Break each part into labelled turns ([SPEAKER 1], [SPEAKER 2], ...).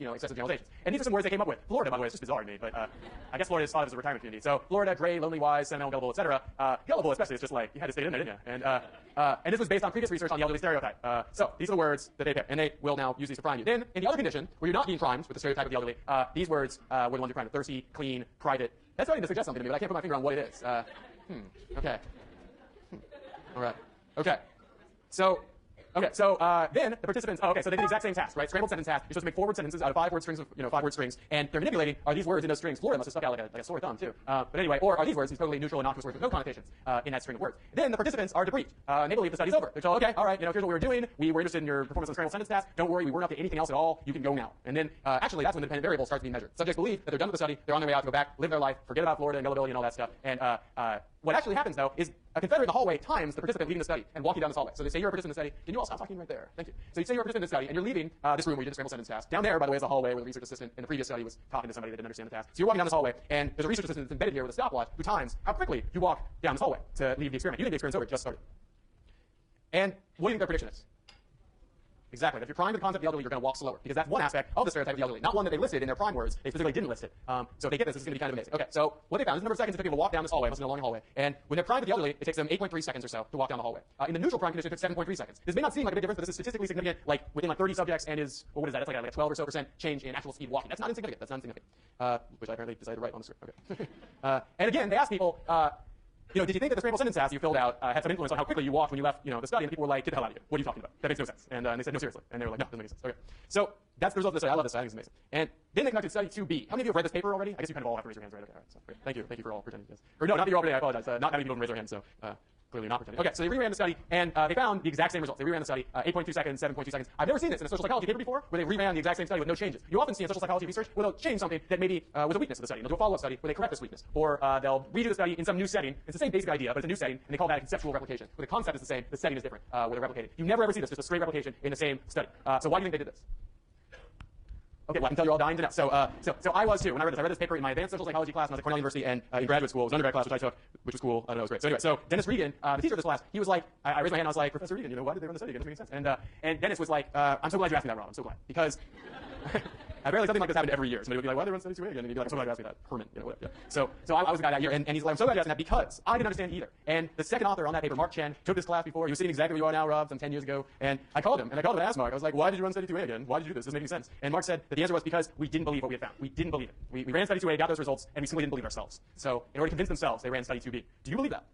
[SPEAKER 1] excessive generalizations. And these are some words they came up with. Florida, by the way, is just bizarre to me, but I guess Florida is thought of as a retirement community. So Florida, gray, lonely, wise, sentimental, gullible, etc. Gullible, especially, is just like, you had to stay in there, didn't you? And this was based on previous research on the elderly stereotype. So these are the words that they picked, and they will now use these to prime you. Then, in the other condition, where you're not being primed with the stereotype of the elderly, these words were the ones you're primed with: thirsty, clean, private. That's starting to suggest something to me, but I can't put my finger on what it is. Okay. All right. Okay. So then the participants, so they did the exact same task, right? Scrambled sentence task. You're supposed to make 4 word sentences out of 5 word strings, 5 word strings, and they're manipulating, are these words in those strings? Florida must have stuck out like a sore thumb, too. But anyway, or are these words, these totally neutral, innocuous words with no connotations in that string of words? Then the participants are debriefed, and they believe the study's over. They're told, okay, all right, here's what we were doing. We were interested in your performance on the scrambled sentence task. Don't worry, we weren't up to anything else at all. You can go now. And then, actually, that's when the dependent variable starts being measured. Subjects believe that they're done with the study. They're on their way out to go back, live their life, forget about Florida and gullibility and all that stuff. And what actually happens, though, is a confederate in the hallway times the participant leaving the study and walking down this hallway. So they say you're a participant in the study. Can you all stop talking right there? Thank you. So you say you're a participant in the study, and you're leaving this room where you did the scrambled sentence task. Down there, by the way, is the hallway where the research assistant in the previous study was talking to somebody that didn't understand the task. So you're walking down this hallway, and there's a research assistant that's embedded here with a stopwatch who times how quickly you walk down this hallway to leave the experiment. You think the experiment's over, it just started. And what do you think their prediction is? Exactly. If you're primed with the concept of the elderly, you're going to walk slower, because that's one aspect of the stereotype of the elderly, not one that they listed in their prime words. They specifically didn't list it. So if they get this, it's going to be kind of amazing. Okay, so what they found is the number of seconds it took people to walk down this hallway, must have been a long hallway, and when they're primed with the elderly, it takes them 8.3 seconds or so to walk down the hallway. In the neutral prime condition, it took 7.3 seconds. This may not seem like a big difference, but this is statistically significant, like within like 30 subjects, and is, well, what is that? It's like a 12 or so % change in actual speed walking. That's not insignificant. That's not insignificant. Which I apparently decided to write on the script. Okay. And again, they asked people, did you think that the scrambled sentence task you filled out had some influence on how quickly you walked when you left, the study? And people were like, get the hell out of here. What are you talking about? That makes no sense. And they said, no, seriously. And they were like, no, doesn't make sense. Okay. So that's the result of this study. I love this study. I think it's amazing. And then they conducted study 2B. How many of you have read this paper already? I guess you kind of all have to raise your hands, right? Okay, all right. So, great. Thank you. Thank you for all pretending. Yes. Or no, not that you're all pretending. I apologize. Not many people can raise their hands, so clearly not pretending. Okay, so they reran the study, and they found the exact same results. They reran the study, 8.2 seconds, 7.2 seconds. I've never seen this in a social psychology paper before, where they reran the exact same study with no changes. You often see in social psychology research where they'll change something that maybe was a weakness of the study. And they'll do a follow-up study where they correct this weakness. Or they'll redo the study in some new setting. It's the same basic idea, but it's a new setting, and they call that a conceptual replication. Where the concept is the same, the setting is different, where they're replicated. You never ever see this, just a straight replication in the same study. So why do you think they did this? Okay, well, I can tell you're all dying to know. So I was too. When I read this paper in my advanced social psychology class when I was at Cornell University, and in graduate school, it was an undergrad class which I took, which was cool. I don't know, it was great. So anyway, so Dennis Regan, the teacher of this class, he was like, I raised my hand and I was like, Professor Regan, why did they run the study again? It doesn't make any sense. And Dennis was like, I'm so glad you asked me that, Rob. I'm so glad. Because apparently something like this happened every year. Somebody would be like, why did they run study 2A again? And he'd be like, I'm so glad you asked me that. Herman, whatever. Yeah. So I was the guy that year, and he's like, I'm so glad you asked me that because I didn't understand either. And the second author on that paper, Mark Chen, took this class before. He was sitting exactly where you are now, Rob, some 10 years ago. And I called him and asked Mark. I was like, why did you run study 2A again? Why did you do this? This doesn't make any sense. And Mark said that the answer was because we didn't believe what we had found. We didn't believe it. We ran study 2A, got those results, and we simply didn't believe ourselves. So in order to convince themselves, they ran study 2B. Do you believe that?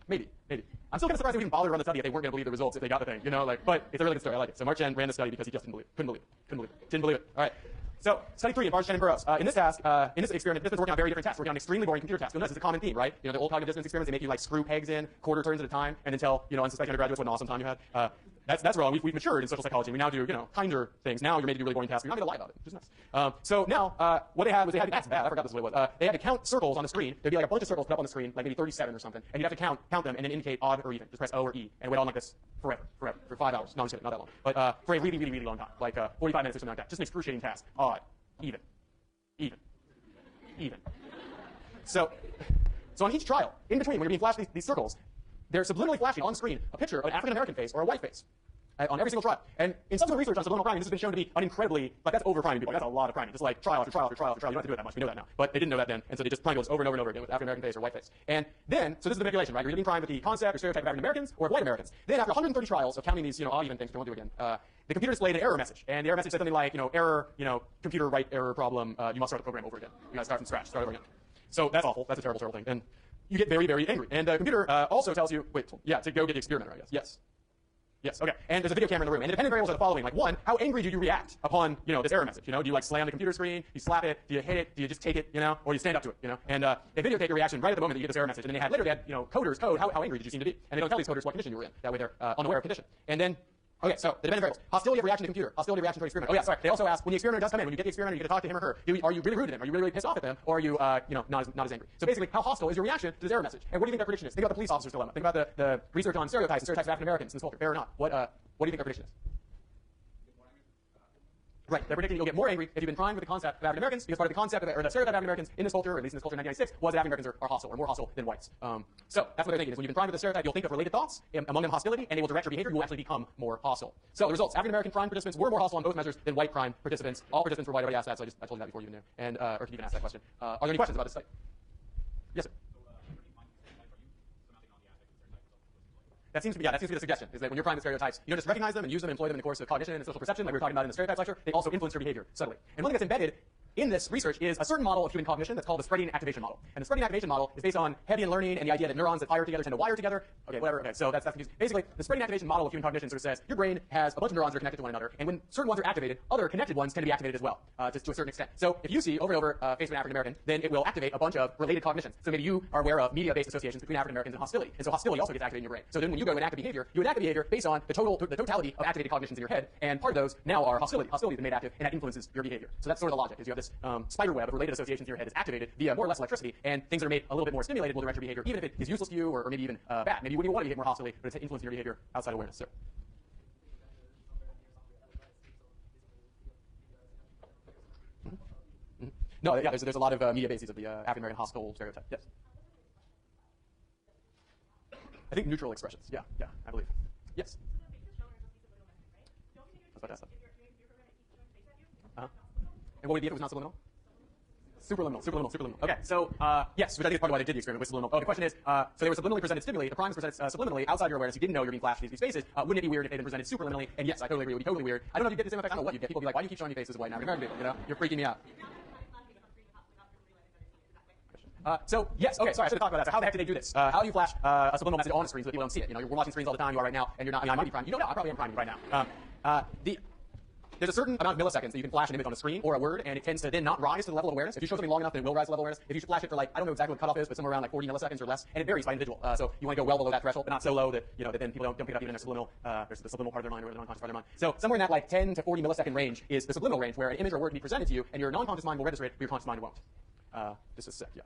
[SPEAKER 1] Maybe. I'm still kind of surprised they even bothered to run the study if they weren't going to believe the results if they got the thing, but it's a really good story. I like it. So Mark Chen ran the study because he just didn't believe it. Couldn't believe it. Didn't believe it. All right. So study 3 involves Chen and Burroughs. In this task, in this experiment, participants working on very different tasks, working on extremely boring computer tasks. You'll notice it's a common theme, right? The old cognitive dissonance experiments, they make you like screw pegs in quarter turns at a time and then tell, unsuspecting undergraduates what an awesome time you had. That's wrong. We've matured in social psychology. We now do, kinder things. Now you're made to do really boring tasks. You're not made to lie about it, which is nice. So now, what they had was that's bad. I forgot this is what it was. They had to count circles on the screen. There'd be like a bunch of circles put up on the screen, like maybe 37 or something, and you'd have to count them and then indicate odd or even. Just press O or E, and it went on like this forever, for 5 hours. No, I'm just kidding, not that long. But for a really, really, really long time, like 45 minutes or something like that. Just an excruciating task. Odd, even. So on each trial, in between, when you're being flashed these circles, they're subliminally flashing on screen a picture of an African-American face or a white face on every single trial. And in subsequent research on subliminal priming, this has been shown to be an incredibly, that's over-priming people. That's a lot of priming. Just like trial after trial after trial after trial. You don't have to do it that much. We know that now. But they didn't know that then. And so they just primed those over and over and over again with African-American face or white face. And then, so this is the manipulation, right? You're either being primed with the concept or stereotype of African-Americans or of white Americans. Then after 130 trials of counting these, odd even things, which I won't do again, the computer displayed an error message. And the error message said something like, error, computer write error problem, you must start the program over again. You gotta start from scratch, start over again. So that's awful. That's a terrible, terrible thing. And you get very, very angry. And the computer also tells you, to go get the experimenter, I guess. Yes, okay. And there's a video camera in the room. And the dependent variables are the following. Like, one, how angry do you react upon, this error message? Do you like slam the computer screen? Do you slap it? Do you hit it? Do you just take it, or do you stand up to it, And they videotape your reaction right at the moment that you get this error message. And then later they had, coders code how angry did you seem to be. And they don't tell these coders what condition you were in. That way they're unaware of condition. And then, okay, so the dependent variables. Hostility of reaction to computer. Hostility of reaction to the experiment. Oh yeah, sorry. They also ask, when the experimenter does come in, when you get the experimenter, you get to talk to him or her, are you really rude to them? Are you really, really pissed off at them? Or are you, not as angry? So basically, how hostile is your reaction to this error message? And what do you think their prediction is? Think about the police officer's dilemma. Think about the research on stereotypes and stereotypes of African Americans in this culture. Fair or not? What do you think their prediction is? Right. They're predicting you'll get more angry if you've been primed with the concept of African Americans, because part of the concept of, or the stereotype of African Americans in this culture, or at least in this culture in 1996, was that African Americans are hostile, or more hostile than whites. So that's what they're thinking, is when you've been primed with the stereotype, you'll think of related thoughts, among them hostility, and they will direct your behavior. You will actually become more hostile. So the results: African American primed participants were more hostile on both measures than white primed participants. All participants were white. I already asked that, so I told you that before you even knew. And or can you even ask that question? Are there any questions about this study? Yes, sir. That seems to be the suggestion, is that when you're primed with stereotypes, you don't just recognize them and use them and employ them in the course of cognition and social perception, like we were talking about in the stereotypes lecture. They also influence your behavior subtly. And one thing that's embedded in this research is a certain model of human cognition that's called the spreading activation model. And the spreading activation model is based on Hebbian learning and the idea that neurons that fire together tend to wire together. Okay, whatever. Okay, so that's confusing. Basically, the spreading activation model of human cognition sort of says your brain has a bunch of neurons that are connected to one another, and when certain ones are activated, other connected ones tend to be activated as well, just to a certain extent. So if you see over and over face of an African American, then it will activate a bunch of related cognitions. So maybe you are aware of media-based associations between African Americans and hostility, and so hostility also gets activated in your brain. So then when you go to enact a behavior, you enact a behavior based on the totality of activated cognitions in your head, and part of those now are hostility. Hostility has been made active, and that influences your behavior. So that's sort of the logic, is you have this spider web of related associations in your head is activated via more or less electricity, and things that are made a little bit more stimulated will direct your behavior, even if it is useless to you, or maybe even bad. Maybe you wouldn't even want to behave more hostilely, but it's influencing your behavior outside awareness. Sir. No, yeah, there's a lot of media bases of the African American hostile stereotype. Yes. I think neutral expressions. Yeah, I believe. Yes. That's what I said. And what would it be if it was not subliminal? Superliminal. Okay, so yes, which I think is part of why they did the experiment with subliminal. Oh, the question is, so they were subliminally presented stimuli. The prime is presented subliminally outside your awareness. You didn't know you were being flashed these faces. Wouldn't it be weird if they'd been presented superliminally? And yes, I totally agree. It would be totally weird. I don't know if you get the same effect. I don't know what you get. People be like, why do you keep showing me faces of white and African American people? You know, you're freaking me out. So yes, okay, sorry, I should have talked about that. So how the heck do they do this? How do you flash a subliminal message on a screen so that people don't see it? You know, we're watching screens all the time. You are right now, and you're not. I mean, I might be primed. You don't know. I probably am primed right now. There's a certain amount of milliseconds that you can flash an image on a screen or a word, and it tends to then not rise to the level of awareness. If you show something long enough, then it will rise to the level of awareness. If you should flash it for, like, I don't know exactly what the cutoff is, but somewhere around like 40 milliseconds or less, and it varies by individual. So you want to go well below that threshold, but not so low that, you know, that then people don't pick it up even in their subliminal, there's the subliminal part of their mind or the non-conscious part of their mind. So somewhere in that like 10 to 40 millisecond range is the subliminal range, where an image or word can be presented to you, and your non-conscious mind will register it, but your conscious mind won't. Just a sec, yeah.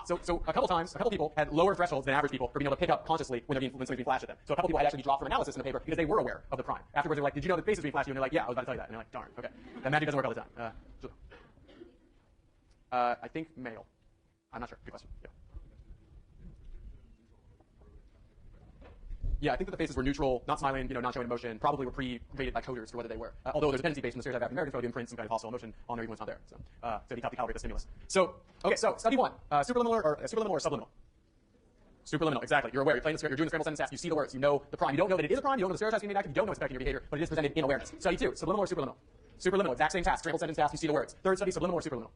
[SPEAKER 1] So a couple people had lower thresholds than average people for being able to pick up consciously when something's being flashed at them. So a couple people had actually dropped from analysis in the paper because they were aware of the prime. Afterwards, they're like, did you know that faces being flashed at you? And they're like, yeah, I was about to tell you that. And they're like, darn, okay. That magic doesn't work all the time. I think male. I'm not sure. Good question. Yeah, I think that the faces were neutral, not smiling, you know, not showing emotion, probably were pre-created by coders for whether they were. Although there's a tendency based on the stereotype of African Americans to imprint some kind of hostile emotion on there even when it's not there. So it'd be tough to calibrate the stimulus. So, okay, so study one, superliminal or subliminal? Superliminal, exactly. You're aware. You're playing the you're doing the scramble sentence task. You see the words. You know the prime. You don't know that it is a prime. You don't know the stereotypes being made active. You don't know it's affecting your behavior, but it is presented in awareness. Study two, subliminal or superliminal? Superliminal, exact same task. Scramble sentence task. You see the words. Third study, subliminal or superliminal?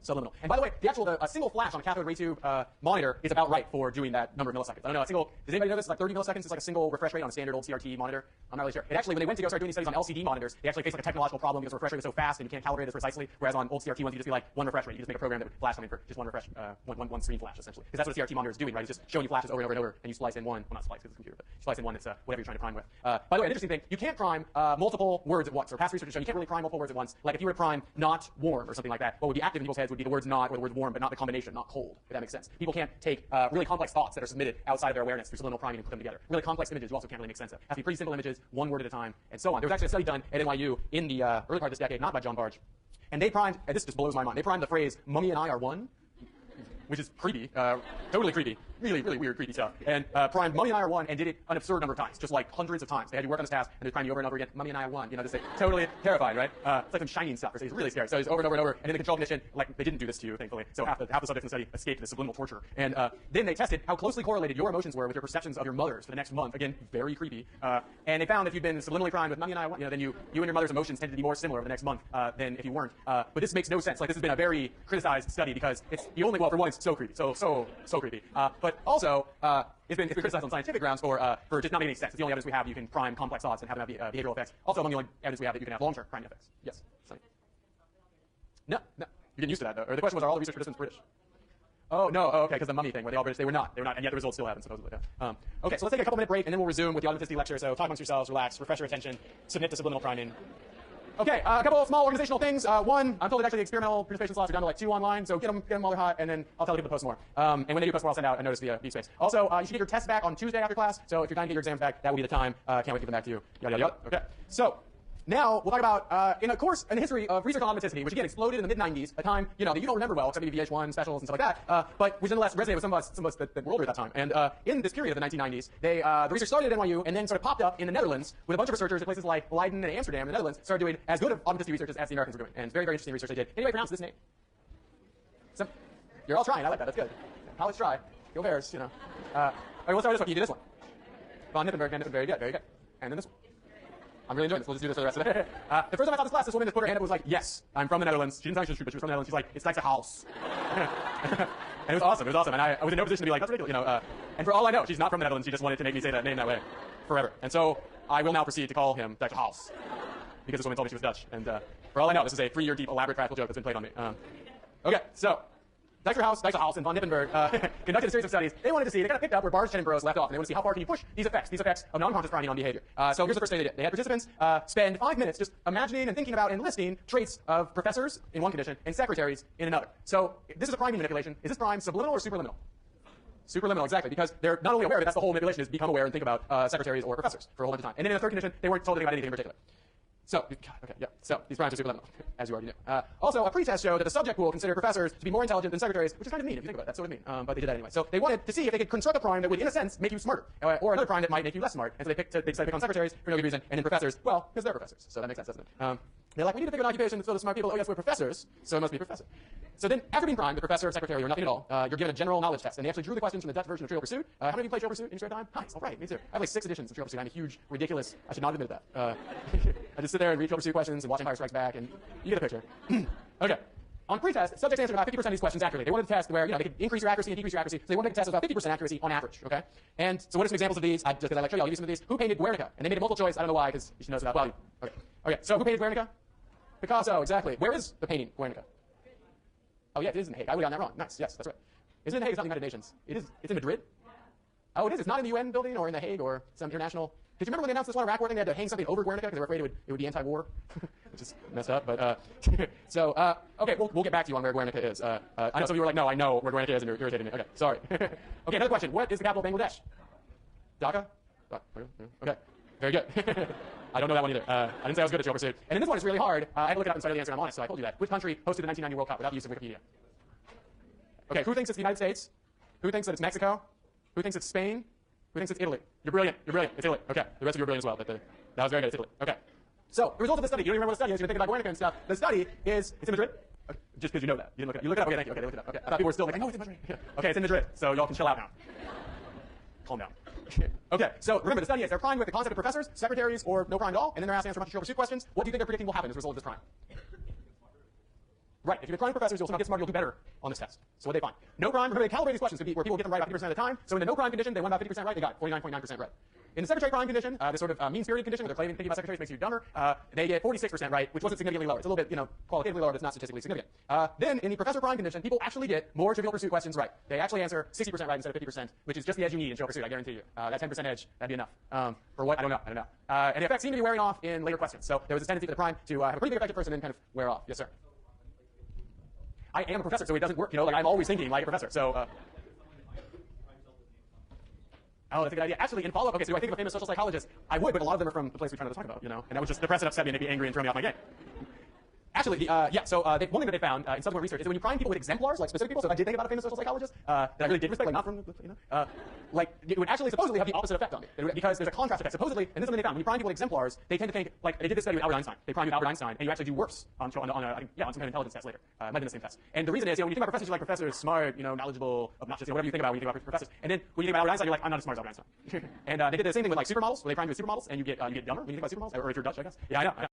[SPEAKER 1] Subliminal. And by the way, a single flash on a cathode ray tube monitor is about right for doing that number of milliseconds. I don't know, does anybody know this? Like 30 milliseconds is like a single refresh rate on a standard old CRT monitor. I'm not really sure. It actually, when they went to go start doing these studies on LCD monitors, they actually faced like a technological problem because the refresh rate was so fast and you can't calibrate it precisely. Whereas on old CRT ones, you just be like one refresh rate. You just make a program that would flash something for just one refresh, one screen flash essentially. Because that's what a CRT monitor is doing, right? It's just showing you flashes over and over and over, and you splice in one. Well, not splice because it's a computer, but you splice in one that's whatever you're trying to prime with. By the way, an interesting thing, you can't prime multiple words at once. Or past research has shown you can't really prime multiple words at once. Like if you were to prime not warm or something like that, what would be active in people's heads would be the words not or the words warm, but not the combination, not cold, if that makes sense. People can't take really complex thoughts that are submitted outside of their awareness through subliminal priming and put them together. Really complex images you also can't really make sense of. It has to be pretty simple images, one word at a time, and so on. There was actually a study done at NYU in the early part of this decade, not by John Barge, and they primed, and this just blows my mind, they primed the phrase, "Mummy and I are one," which is creepy, totally creepy, really weird, creepy stuff. And primed "Mummy and I are one" and did it an absurd number of times, just like hundreds of times. They had you work on this task and they primed you over and over again. "Mummy and I are one," you know, just totally terrified, right? It's like some shining stuff. It's really scary. So it's over and over and over. And in the control condition, like they didn't do this to you, thankfully. So half the subjects in the study escaped the subliminal torture. And then they tested how closely correlated your emotions were with your perceptions of your mothers for the next month. Again, very creepy. And they found if you'd been subliminally primed with "Mummy and I are one," you know, then you and your mother's emotions tended to be more similar over the next month than if you weren't. But this makes no sense. Like this has been a very criticized study because it's the only, well, for one, it's so creepy, so creepy. But also, it's been criticized on scientific grounds for just not making any sense. It's the only evidence we have you can prime complex thoughts and have them have behavioral effects. Also, among the only evidence we have that you can have long-term priming effects. Yes. Sonny. No. You're getting used to that, though. Or the question was, are all the research participants British? Oh, no. Oh, okay, because the mummy thing, where they all British. They were not, and yet the results still happen, supposedly. Yeah. Okay, so let's take a couple-minute break, and then we'll resume with the Automaticity lecture. So talk amongst yourselves, relax, refresh your attention, submit to subliminal priming. Okay, a couple of small organizational things. One, I'm told that actually the experimental participation slots are down to like 2 online, so get them while they're hot, and then I'll tell people to post more. And when they do post more, I'll send out a notice via Space. Also, you should get your tests back on Tuesday after class, so if you're trying to get your exams back, that will be the time. Can't wait to get them back to you. Yada, yada, yada. Okay, so Now we'll talk about in a course in the history of research on automaticity, which again exploded in the mid-90s, a time that you don't remember well, except maybe VH1 specials and stuff like that, but which nonetheless resonated with some of us that were older at that time. And in this period of the 1990s, the research started at NYU and then sort of popped up in the Netherlands with a bunch of researchers at places like Leiden and Amsterdam in the Netherlands started doing as good of automaticity research as the Americans were doing, and very, very interesting research they did. Anybody pronounce this name? You're all trying. I like that. That's good. College try. Go Bears. All right, we'll start with this one. You do this one. Von Nippenberg. Very good. Very good. And then this one. I'm really enjoying this. We'll just do this for the rest of it. The first time I taught this class, this woman just put her hand up and was like, yes, I'm from the Netherlands. She didn't tell me she was true, but she was from the Netherlands. She's like, it's like a house. And it was awesome. It was awesome. And I was in no position to be like, that's ridiculous. And for all I know, she's not from the Netherlands. She just wanted to make me say that name that way forever. And so I will now proceed to call him Dr. House because this woman told me she was Dutch. And for all I know, this is a 3-year deep, elaborate practical joke that's been played on me. Okay, so Dr. House and von Nippenberg conducted a series of studies. They wanted to see, they kind of picked up where Barr's and Burroughs left off, and they wanted to see how far can you push these effects of non-conscious priming on behavior. So here's the first study they did. They had participants spend 5 minutes just imagining and thinking about and listing traits of professors in one condition and secretaries in another. So this is a priming manipulation. Is this prime subliminal or superliminal? Superliminal, exactly, because they're not only aware of it, that's the whole manipulation, is become aware and think about secretaries or professors for a whole bunch of time. And then in the third condition, they weren't told anything about anything in particular. So, okay, yeah. So these primes are superliminal, as you already knew. Also, a pretest showed that the subject pool considered professors to be more intelligent than secretaries, which is kind of mean if you think about it. That's sort of mean, but they did that anyway. So they wanted to see if they could construct a prime that would, in a sense, make you smarter, or another prime that might make you less smart. And so they decided to pick on secretaries for no good reason, and then professors, well, because they're professors. So that makes sense, doesn't it? They're like, we need to pick an occupation that's filled with smart people. Oh yes, we're professors, so it must be professor. So then, after being primed, the professor, secretary, or nothing at all, you're given a general knowledge test. And they actually drew the questions from the Dutch version of Trivial Pursuit. How many of you play Trivial Pursuit in your spare time? Nice, all right, me too. I have like 6 editions of Trivial Pursuit. I'm a huge, ridiculous, I should not admit that. I just sit there and read Trivial Pursuit questions and watch Empire Strikes Back, and you get a picture. Okay. On pretest, subjects answered about 50% of these questions accurately. They wanted a test where they could increase your accuracy and decrease your accuracy. So they wanted to make a test of about 50% accuracy on average. Okay. And so what are some examples of these? Just because I like trivia, I'll give you some of these. Who painted Guernica? And they made it multiple choice. I don't know why, because you should know that. Well, okay. Okay. So who painted Guernica? Picasso. Exactly. Where is the painting Guernica? Oh yeah, it is in The Hague. I would have gotten that wrong. Nice. Yes, that's right. Isn't it in The Hague? It's not the United Nations. It is. It's in Madrid. Oh, it is. It's not in the UN building or in The Hague or some international. Did you remember when they announced this one Iraq war thing? They had to hang something over Guernica because they were afraid it would be anti-war, which is messed up. But so okay, we'll get back to you on where Guernica is. I know some of you were like, no, I know where Guernica is, and you're irritating me. Okay, sorry. Okay, another question. What is the capital of Bangladesh? Dhaka. Okay, very good. I don't know that one either. I didn't say I was good at Trivial Pursuit. And then this one is really hard. I had to look it up and study the answer, and I'm honest, so I told you that. Which country hosted the 1990 World Cup without the use of Wikipedia? Okay, who thinks it's the United States? Who thinks that it's Mexico? Who thinks it's Spain? Who thinks it's Italy? You're brilliant. You're brilliant. It's Italy. Okay. The rest of you are brilliant as well. That was very good. It's Italy. Okay. So the result of the study, you don't even remember what the study is. You're going to think about Guernica and stuff. The study is, it's in Madrid. Okay. Just because you know that. You didn't look it up. You look it up. Okay, thank you. Okay, they looked it up. Okay. I thought people were still like, I know it's in Madrid. Okay, it's in Madrid. So y'all can chill out now. Calm down. Okay, so remember the study is they're primed with the concept of professors, secretaries, or no prime at all, and then they're asked to answer a bunch of Trivial Pursuit questions. What do you think they're predicting will happen as a result of this prime? Right. If you get prime professors, you'll somehow get smarter, you'll do better on this test. So what they find? No prime, remember they calibrate these questions to be where people get them right about 50% of the time. So in the no prime condition, they won about 50% right, they got 49.9% right. In the secretary prime condition, this sort of mean-spirited condition where they're thinking about secretaries makes you dumber, they get 46% right, which wasn't significantly lower. It's a little bit, qualitatively lower, but it's not statistically significant. Then in the professor prime condition, people actually get more Trivial Pursuit questions right. They actually answer 60% right instead of 50%, which is just the edge you need in Trivial Pursuit, I guarantee you. That 10% edge, that'd be enough. For what? I don't know. And the effects seem to be wearing off in later questions. So there was this tendency for the prime to have a pretty big effect at first and then kind of wear off. Yes, sir. I am a professor, so it doesn't work. Like I'm always thinking like a professor. So, oh, that's a good idea. Actually, in follow-up, okay, so do I think of a famous social psychologist? I would, but a lot of them are from the place we're trying to talk about, and that would just depress and upset me, and they'd be angry and throw me off my game. Actually, one thing that they found in subsequent research is that when you prime people with exemplars, like specific people, so if I did think about a famous social psychologist that I really did respect, like not from, like it would actually supposedly have the opposite effect on me, because there's a contrast effect. Supposedly, and this is something they found, when you prime people with exemplars, they tend to think, like they did this study with Albert Einstein. They primed with Albert Einstein, and you actually do worse on some kind of intelligence test later. It might have been the same test. And the reason is, when you think about professors, you're like, professors, smart, knowledgeable, obnoxious, whatever you think about when you think about professors. And then when you think about Albert Einstein, you're like, I'm not as smart as Albert Einstein. And they did the same thing with like supermodels, where they primed you with supermodels, and you get dumber when you think about supermodels, or if you're Dutch, I guess. Yeah, I know.